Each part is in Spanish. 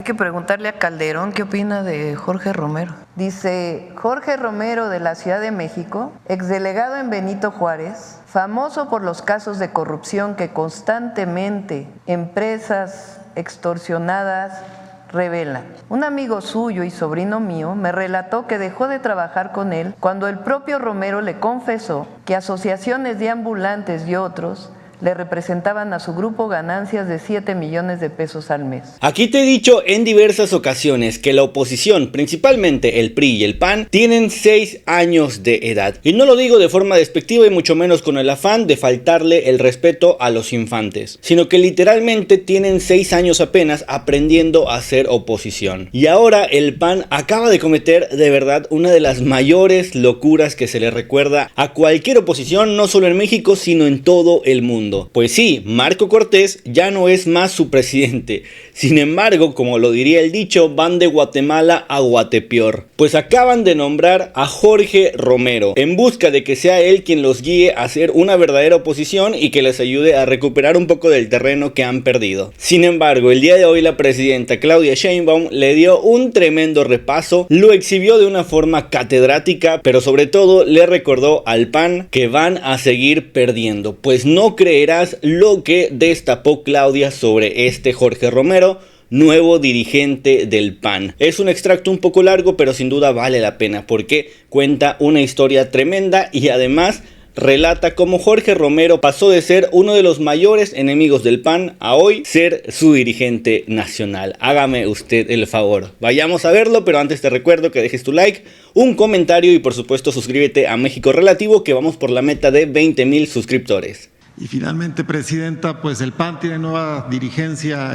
que preguntarle a Calderón qué opina de Jorge Romero. Dice, Jorge Romero de la Ciudad de México, exdelegado en Benito Juárez, famoso por los casos de corrupción que constantemente empresas extorsionadas revelan. Un amigo suyo y sobrino mío me relató que dejó de trabajar con él cuando el propio Romero le confesó que asociaciones de ambulantes y otros le representaban a su grupo ganancias de 7 millones de pesos al mes. Aquí te he dicho en diversas ocasiones que la oposición, principalmente el PRI y el PAN, tienen 6 años de edad. Y no lo digo de forma despectiva y mucho menos con el afán de faltarle el respeto a los infantes, sino que literalmente tienen 6 años apenas aprendiendo a ser oposición. Y ahora el PAN acaba de cometer de verdad una de las mayores locuras que se le recuerda a cualquier oposición, no solo en México, sino en todo el mundo. Pues sí, Marco Cortés ya no es más su presidente. Sin embargo, como lo diría el dicho, van de Guatemala a Guatepeor. Pues acaban de nombrar a Jorge Romero en busca de que sea él quien los guíe a hacer una verdadera oposición y que les ayude a recuperar un poco del terreno que han perdido. Sin embargo, el día de hoy la presidenta Claudia Sheinbaum le dio un tremendo repaso, lo exhibió de una forma catedrática, pero sobre todo le recordó al PAN que van a seguir perdiendo. Pues no creerás lo que destapó Claudia sobre este Jorge Romero, nuevo dirigente del PAN. Es un extracto un poco largo, pero sin duda vale la pena porque cuenta una historia tremenda y además relata cómo Jorge Romero pasó de ser uno de los mayores enemigos del PAN a hoy ser su dirigente nacional. Hágame usted el favor. Vayamos a verlo, pero antes te recuerdo que dejes tu like, un comentario y por supuesto suscríbete a México Relativo, que vamos por la meta de 20,000 suscriptores. Y finalmente, presidenta, pues el PAN tiene nueva dirigencia.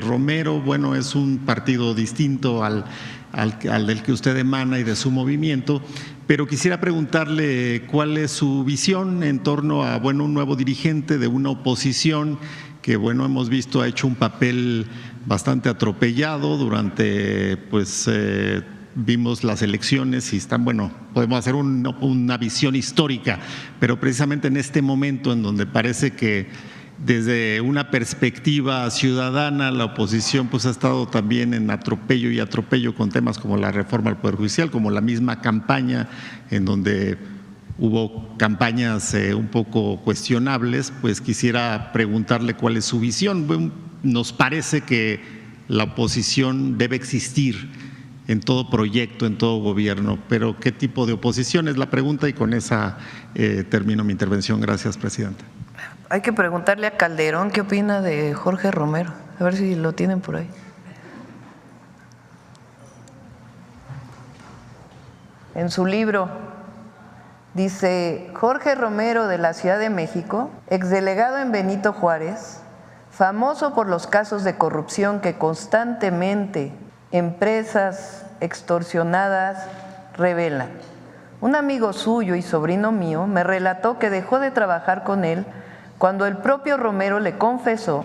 Romero, bueno, es un partido distinto al del que usted emana y de su movimiento, pero quisiera preguntarle cuál es su visión en torno a, bueno, un nuevo dirigente de una oposición que, bueno, hemos visto ha hecho un papel bastante atropellado durante, pues, vimos las elecciones y están, bueno, podemos hacer una visión histórica, pero precisamente en este momento en donde parece que desde una perspectiva ciudadana la oposición pues ha estado también en atropello y atropello con temas como la reforma al Poder Judicial, como la misma campaña en donde hubo campañas un poco cuestionables. Pues quisiera preguntarle cuál es su visión. Nos parece que la oposición debe existir en todo proyecto, en todo gobierno, pero ¿qué tipo de oposición es la pregunta? Y con esa termino mi intervención. Gracias, presidenta. Hay que preguntarle a Calderón qué opina de Jorge Romero, a ver si lo tienen por ahí. En su libro dice, Jorge Romero de la Ciudad de México, exdelegado en Benito Juárez, famoso por los casos de corrupción que constantemente empresas extorsionadas revelan. Un amigo suyo y sobrino mío me relató que dejó de trabajar con él cuando el propio Romero le confesó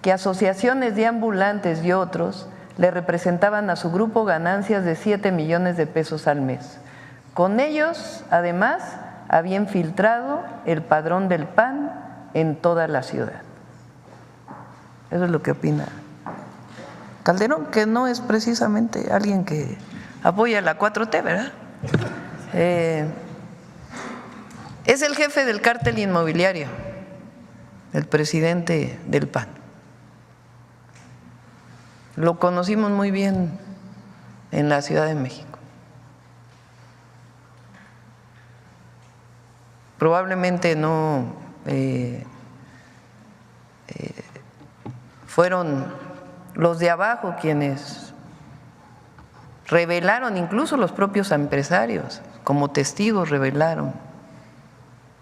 que asociaciones de ambulantes y otros le representaban a su grupo ganancias de 7 millones de pesos al mes. Con ellos, además, había infiltrado el padrón del PAN en toda la ciudad. Eso es lo que opina Calderón, que no es precisamente alguien que apoya la 4T, ¿verdad? Es el jefe del cártel inmobiliario, el presidente del PAN. Lo conocimos muy bien en la Ciudad de México. Probablemente no fueron los de abajo quienes revelaron, incluso los propios empresarios, como testigos revelaron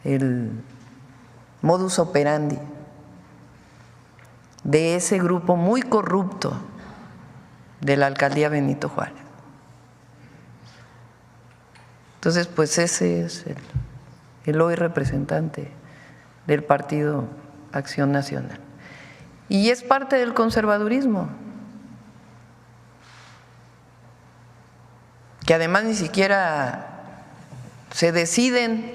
el modus operandi de ese grupo muy corrupto de la alcaldía Benito Juárez. Entonces, pues ese es el hoy representante del Partido Acción Nacional. Y es parte del conservadurismo, que además ni siquiera se deciden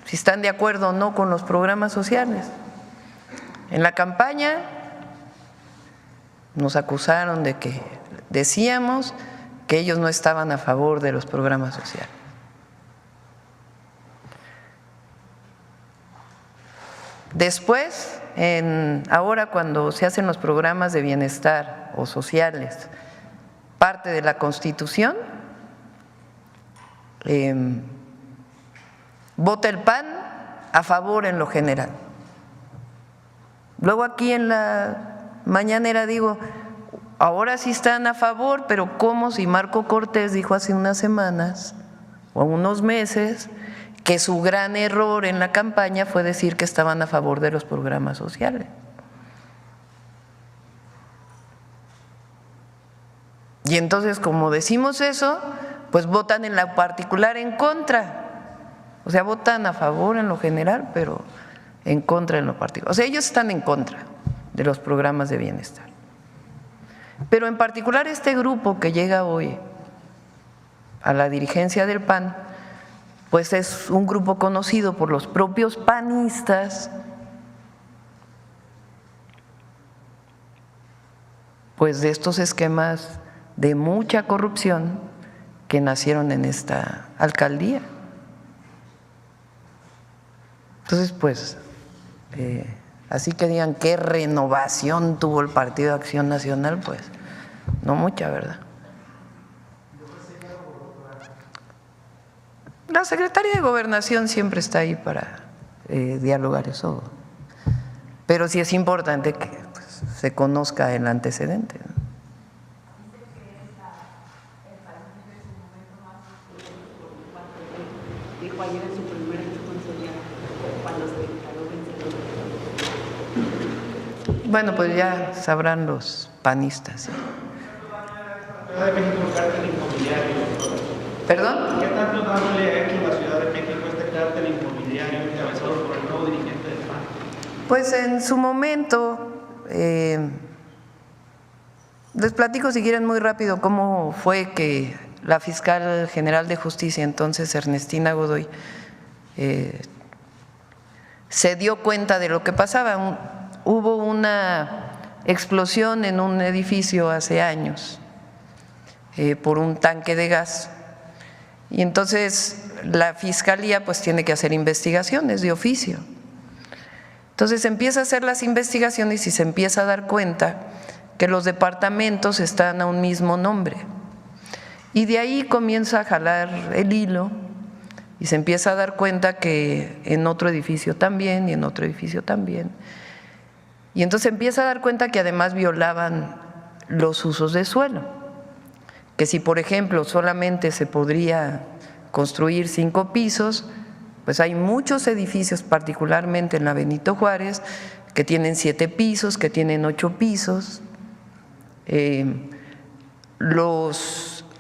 si están de acuerdo o no con los programas sociales. En la campaña nos acusaron de que decíamos que ellos no estaban a favor de los programas sociales. Después, ahora cuando se hacen los programas de bienestar o sociales, parte de la Constitución, vota el PAN a favor en lo general. Luego aquí en la mañanera digo, ahora sí están a favor, pero ¿cómo si Marco Cortés dijo hace unas semanas o unos meses que su gran error en la campaña fue decir que estaban a favor de los programas sociales? Y entonces, como decimos eso, pues votan en lo particular en contra. O sea, votan a favor en lo general, pero en contra en lo particular. O sea, ellos están en contra de los programas de bienestar. Pero en particular este grupo que llega hoy a la dirigencia del PAN, pues es un grupo conocido por los propios panistas, pues de estos esquemas de mucha corrupción que nacieron en esta alcaldía. Entonces, pues, así que digan qué renovación tuvo el Partido de Acción Nacional, pues, no mucha, ¿verdad? La Secretaría de Gobernación siempre está ahí para dialogar eso, pero sí es importante que pues, se conozca el antecedente, ¿no? Dijo ayer en su primer discurso ya cuando se declaró vencedor. Bueno, pues ya sabrán los panistas. ¿Sí? Ciudad de México un cártel inmobiliario. ¿Perdón? ¿Qué tanto daño le ha hecho a la Ciudad de México este cártel inmobiliario encabezado por el nuevo dirigente del PAN? Pues en su momento, les platico si quieren muy rápido cómo fue que la fiscal general de justicia, entonces Ernestina Godoy, se dio cuenta de lo que pasaba. Hubo una explosión en un edificio hace años por un tanque de gas y entonces la fiscalía pues tiene que hacer investigaciones de oficio. Entonces empieza a hacer las investigaciones y se empieza a dar cuenta que los departamentos están a un mismo nombre. Y de ahí comienza a jalar el hilo y se empieza a dar cuenta que en otro edificio también y en otro edificio también. Y entonces empieza a dar cuenta que además violaban los usos de suelo, que si por ejemplo solamente se podría construir 5 pisos, pues hay muchos edificios, particularmente en la Benito Juárez, que tienen 7 pisos, que tienen 8 pisos.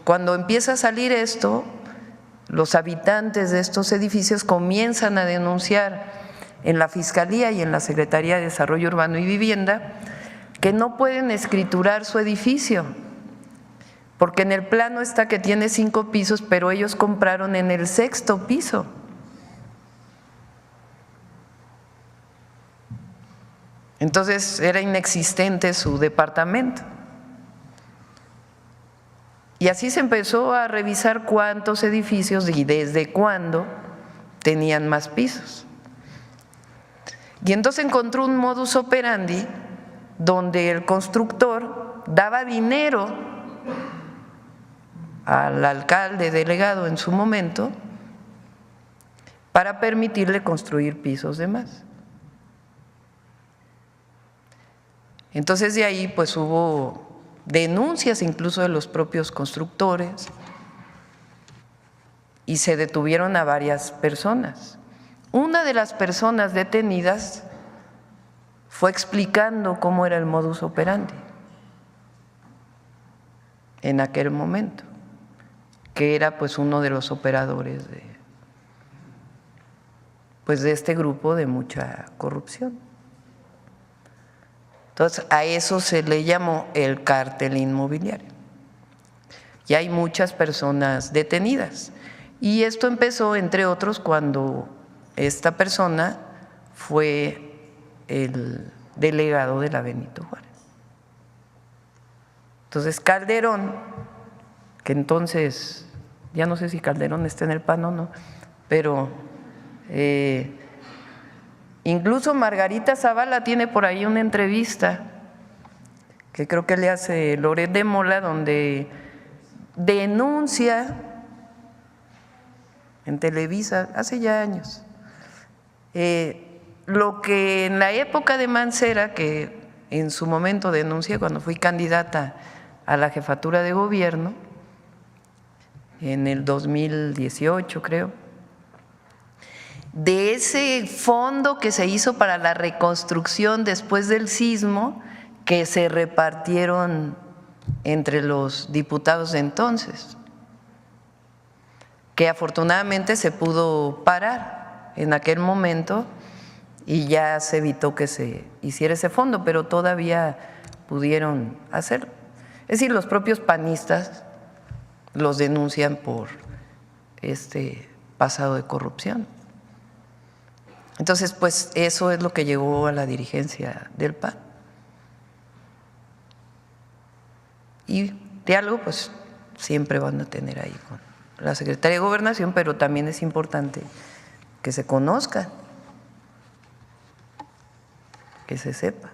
Cuando empieza a salir esto, los habitantes de estos edificios comienzan a denunciar en la Fiscalía y en la Secretaría de Desarrollo Urbano y Vivienda que no pueden escriturar su edificio, porque en el plano está que tiene 5 pisos, pero ellos compraron en el 6º piso. Entonces era inexistente su departamento. Y así se empezó a revisar cuántos edificios y desde cuándo tenían más pisos. Y entonces encontró un modus operandi donde el constructor daba dinero al alcalde delegado en su momento para permitirle construir pisos de más. Entonces de ahí pues hubo denuncias incluso de los propios constructores y se detuvieron a varias personas. Una de las personas detenidas fue explicando cómo era el modus operandi en aquel momento, que era pues uno de los operadores de este grupo de mucha corrupción. Entonces a eso se le llamó el cártel inmobiliario. Y hay muchas personas detenidas. Y esto empezó, entre otros, cuando esta persona fue el delegado de la Benito Juárez. Entonces Calderón, que entonces, ya no sé si Calderón está en el PAN o no, pero incluso Margarita Zavala tiene por ahí una entrevista que creo que le hace Loret de Mola, donde denuncia en Televisa, hace ya años, lo que en la época de Mancera, que en su momento denuncié cuando fui candidata a la jefatura de gobierno, en el 2018 creo, de ese fondo que se hizo para la reconstrucción después del sismo, que se repartieron entre los diputados de entonces, que afortunadamente se pudo parar en aquel momento y ya se evitó que se hiciera ese fondo, pero todavía pudieron hacerlo. Es decir, los propios panistas los denuncian por este pasado de corrupción. Entonces, pues eso es lo que llevó a la dirigencia del PAN. Y diálogo, pues siempre van a tener ahí con la Secretaría de Gobernación, pero también es importante que se conozca, que se sepa.